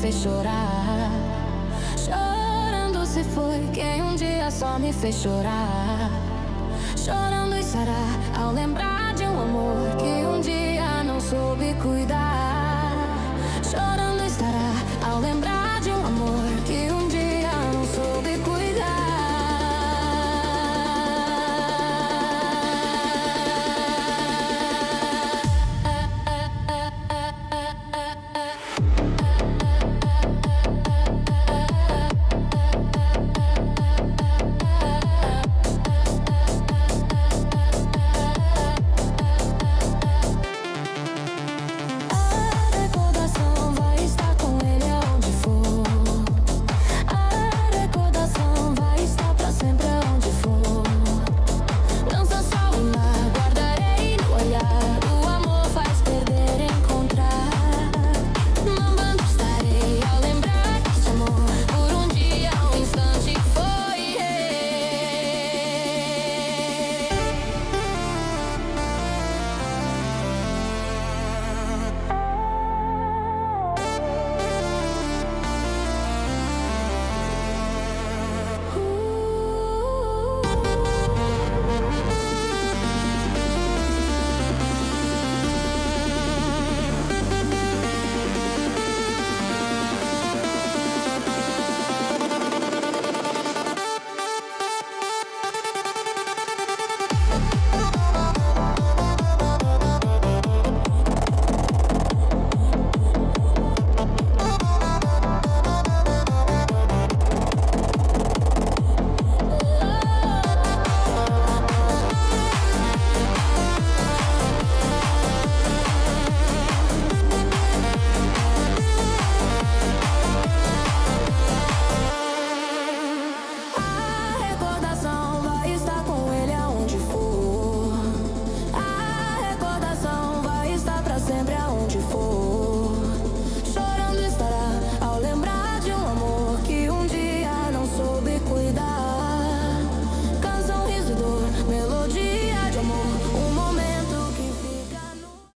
fez chorar. Chorando se foi quem um dia só me fez chorar. Chorando estará ao lembrar de um amor que um dia não soube cuidar. Chorando estará ao lembrar de um amor que um dia não soube cuidar. Sempre aonde